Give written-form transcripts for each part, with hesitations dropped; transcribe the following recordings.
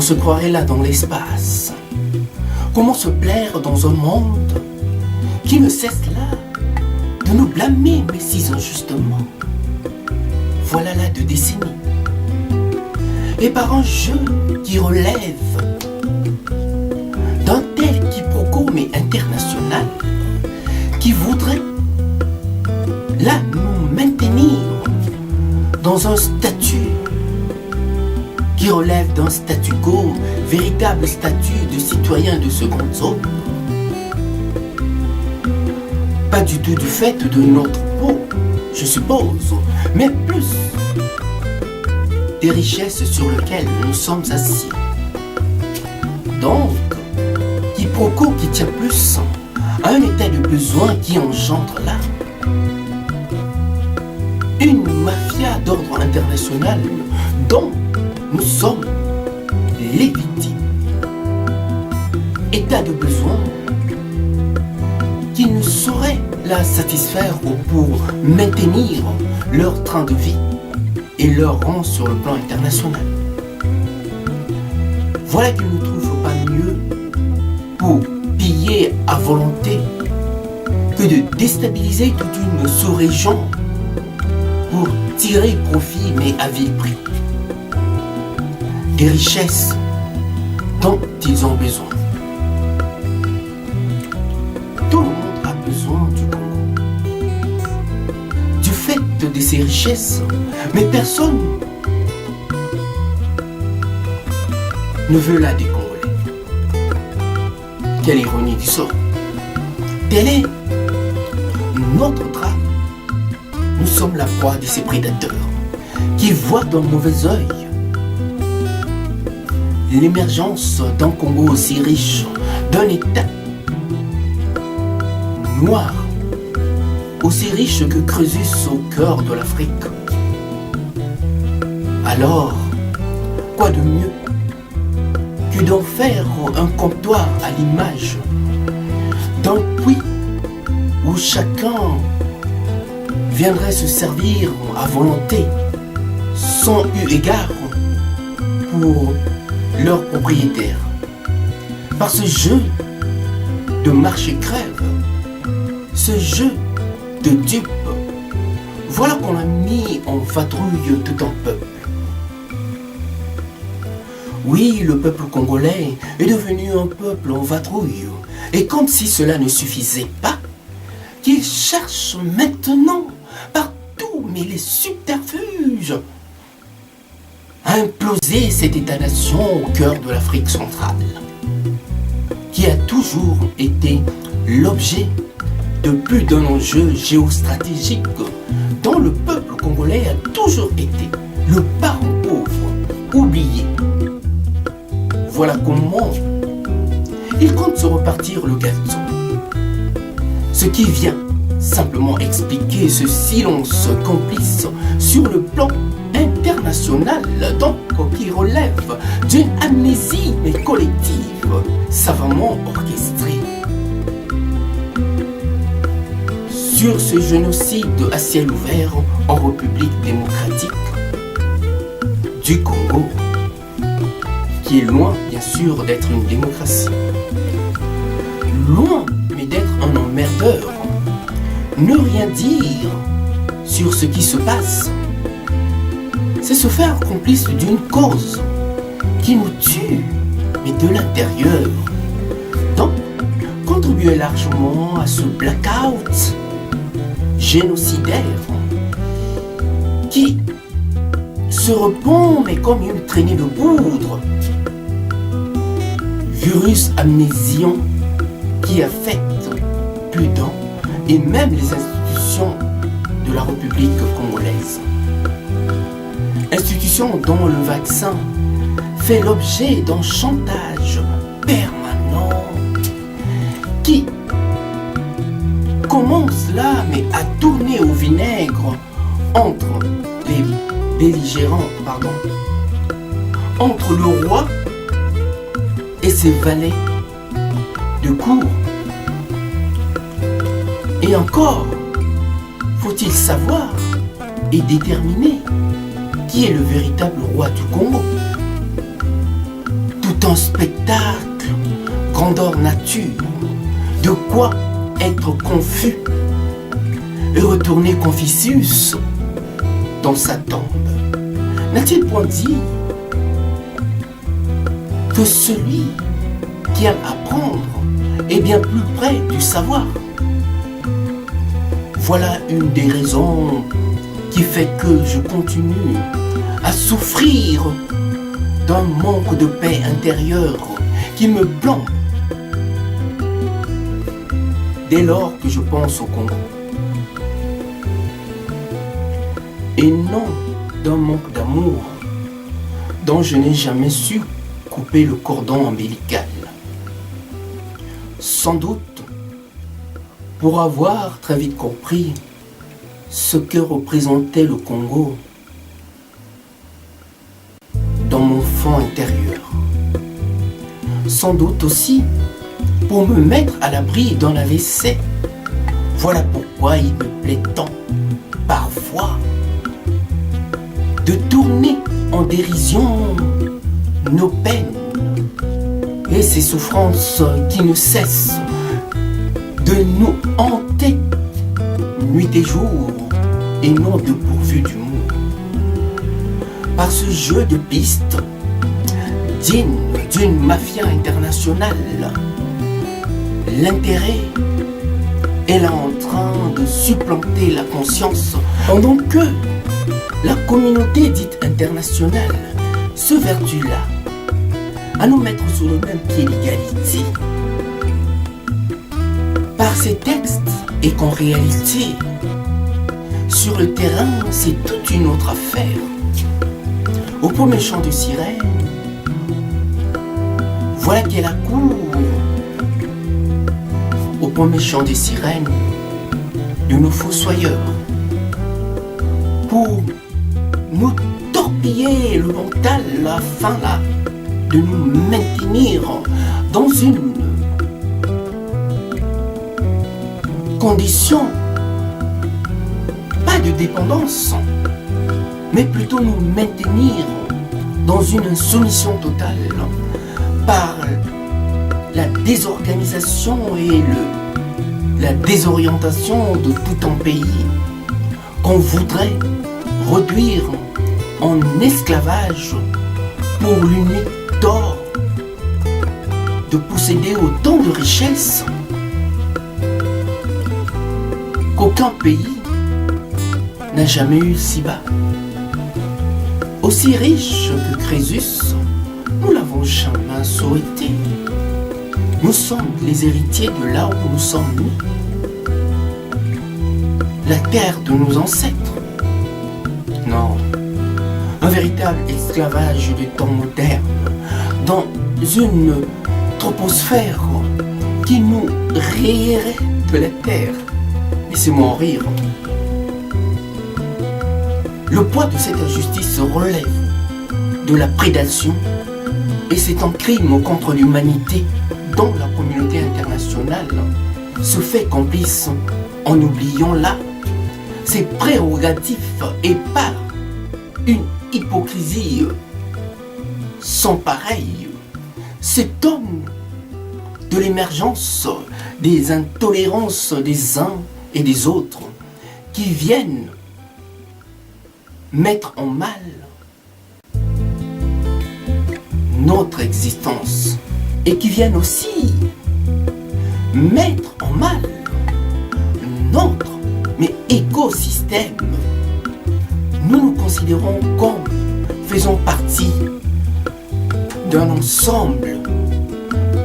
se croirait là dans l'espace. Comment se plaire dans un monde qui ne cesse là de nous blâmer, mais si injustement. Voilà là 2 décennies. Et par un jeu qui relève d'un tel quiproquo mais international, qui voudrait là nous maintenir dans un statut qui relève d'un statu quo, véritable statut de citoyen de seconde zone. Pas du tout du fait de notre peau, je suppose, mais plus des richesses sur lesquelles nous sommes assis. Donc, quiproquo qui tient plus à un état de besoin qui engendre là une mafia d'ordre international dont nous sommes les victimes. État de besoin qui ne saurait la satisfaire pour maintenir leur train de vie et leur rang sur le plan international. Voilà qu'ils ne trouvent pas mieux pour piller à volonté que de déstabiliser toute une sous-région pour tirer profit mais à vil prix. Des richesses dont ils ont besoin. Tout le monde a besoin du Congo. Du fait de ces richesses, mais personne ne veut là des Congolais. Quelle ironie du sort. Tel est notre drame. Nous sommes la proie de ces prédateurs qui voient d'un mauvais œil l'émergence d'un Congo aussi riche, d'un État noir, aussi riche que Crésus au cœur de l'Afrique. Alors, quoi de mieux que d'en faire un comptoir à l'image d'un puits où chacun viendrait se servir à volonté, sans eu égard pour leur propriétaire. Par ce jeu de marche-crève, ce jeu de dupes, voilà qu'on a mis en vadrouille tout un peuple. Oui, le peuple congolais est devenu un peuple en vadrouille. Et comme si cela ne suffisait pas, qu'il cherche maintenant partout, mais les subterfuges, à imploser cet État-nation au cœur de l'Afrique centrale, qui a toujours été l'objet de plus d'un enjeu géostratégique dont le peuple congolais a toujours été le parent pauvre, oublié. Voilà comment il compte se repartir le gâteau. Ce qui vient simplement expliquer ce silence complice sur le plan international, donc qui relève d'une amnésie mais collective, savamment orchestrée. Sur ce génocide à ciel ouvert en République démocratique du Congo, qui est loin bien sûr d'être une démocratie, loin mais d'être un emmerdeur, ne rien dire sur ce qui se passe, c'est se faire complice d'une cause qui nous tue, mais de l'intérieur. Donc, contribuer largement à ce blackout génocidaire qui se répand, mais comme une traînée de poudre. Virus amnésion qui affecte plus d'un, et même les institutions de la République congolaise. Institutions dont le vaccin fait l'objet d'un chantage permanent qui commence là, mais à tourner au vinaigre entre les belligérants, entre le roi et ses valets de cour. Et encore, faut-il savoir et déterminer qui est le véritable roi du Congo. d'un spectacle, grandeur nature, de quoi être confus et retourner Confucius dans sa tombe. N'a-t-il point dit que celui qui aime apprendre est bien plus près du savoir? Voilà une des raisons qui fait que je continue à souffrir d'un manque de paix intérieure qui me plombe dès lors que je pense au Congo. Et non d'un manque d'amour dont je n'ai jamais su couper le cordon ombilical. Sans doute pour avoir très vite compris ce que représentait le Congo dans mon fond intérieur. Sans doute aussi pour me mettre à l'abri d'un AVC. Voilà pourquoi il me plaît tant, parfois, de tourner en dérision nos peines et ces souffrances qui ne cessent de nous hanter nuit et jour et non dépourvu d'humour. Par ce jeu de pistes digne d'une mafia internationale, l'intérêt est là en train de supplanter la conscience pendant que la communauté dite internationale se vertue là à nous mettre sur le même pied d'égalité par ces textes et qu'en réalité sur le terrain c'est toute une autre affaire. Au premier chant de sirène, voilà qu'elle accourt au premier chant des sirènes de nos fossoyeurs pour nous torpiller le mental afin là de nous maintenir dans une condition pas de dépendance mais plutôt nous maintenir dans une soumission totale par la désorganisation et la désorientation de tout un pays qu'on voudrait réduire en esclavage pour l'unique tort de posséder autant de richesses qu'aucun pays n'a jamais eu si bas. Aussi riche que Crésus, nous l'avons jamais souhaité. Nous sommes les héritiers de là où nous sommes nés. La terre de nos ancêtres. Non, un véritable esclavage du temps moderne, dans une troposphère qui nous rayerait de la terre. Laissez-moi en rire. Le poids de cette injustice relève de la prédation et c'est un crime contre l'humanité dont la communauté internationale se fait complice en oubliant là ses prérogatives et par une hypocrisie sans pareille s'étonne de l'émergence des intolérances des uns et des autres qui viennent mettre en mal notre existence et qui viennent aussi mettre en mal notre écosystème. Nous nous considérons comme faisant partie d'un ensemble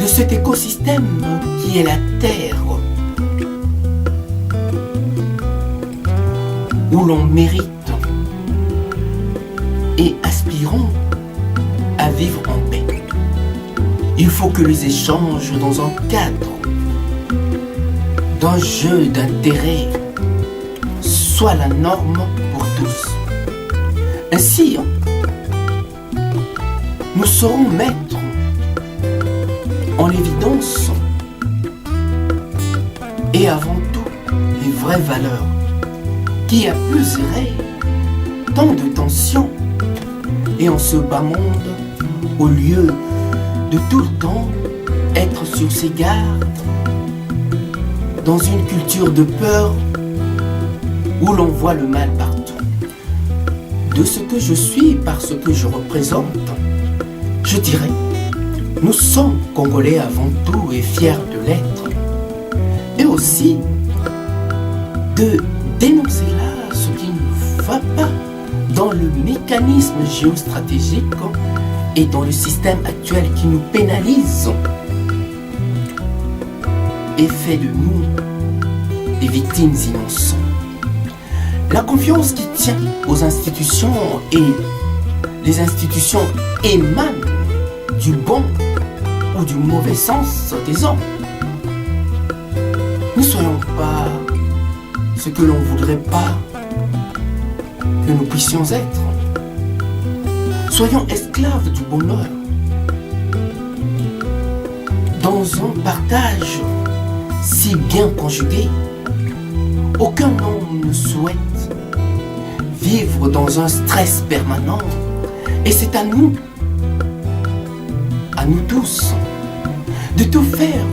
de cet écosystème qui est la Terre, où l'on mérite et aspirons à vivre en paix. Il faut que les échanges dans un cadre d'un jeu d'intérêt soient la norme pour tous. Ainsi, nous saurons mettre en évidence et avant tout les vraies valeurs qui appeuseraient tant de tensions et en ce bas monde au lieu de tout le temps être sur ses gardes, dans une culture de peur où l'on voit le mal partout. De ce que je suis par ce que je représente, je dirais, nous sommes Congolais avant tout et fiers de l'être. Et aussi de dénoncer là ce qui ne va pas dans le mécanisme géostratégique et dans le système actuel qui nous pénalise et fait de nous des victimes innocentes. La confiance qui tient aux institutions et les institutions émanent du bon ou du mauvais sens des hommes. Ne soyons pas ce que l'on ne voudrait pas que nous puissions être. Soyons esclaves du bonheur. Dans un partage si bien conjugué, aucun homme ne souhaite vivre dans un stress permanent. Et c'est à nous tous, de tout faire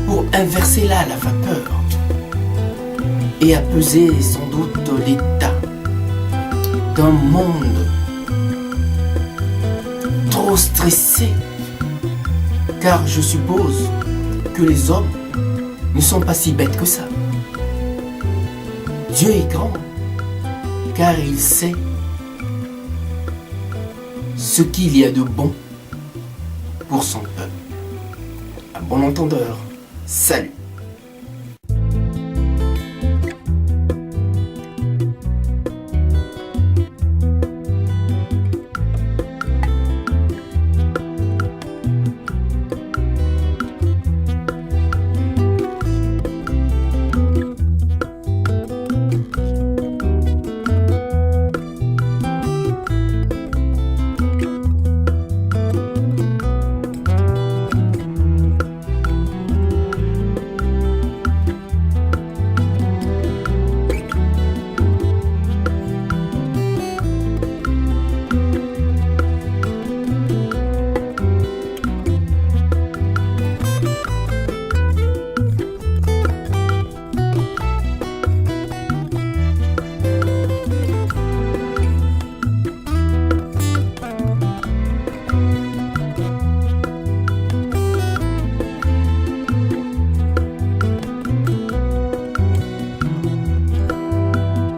pour inverser là la vapeur et apaiser sans doute l'état d'un monde trop stressé, car je suppose que les hommes ne sont pas si bêtes que ça. Dieu est grand, car il sait ce qu'il y a de bon pour son peuple. À bon entendeur, salut.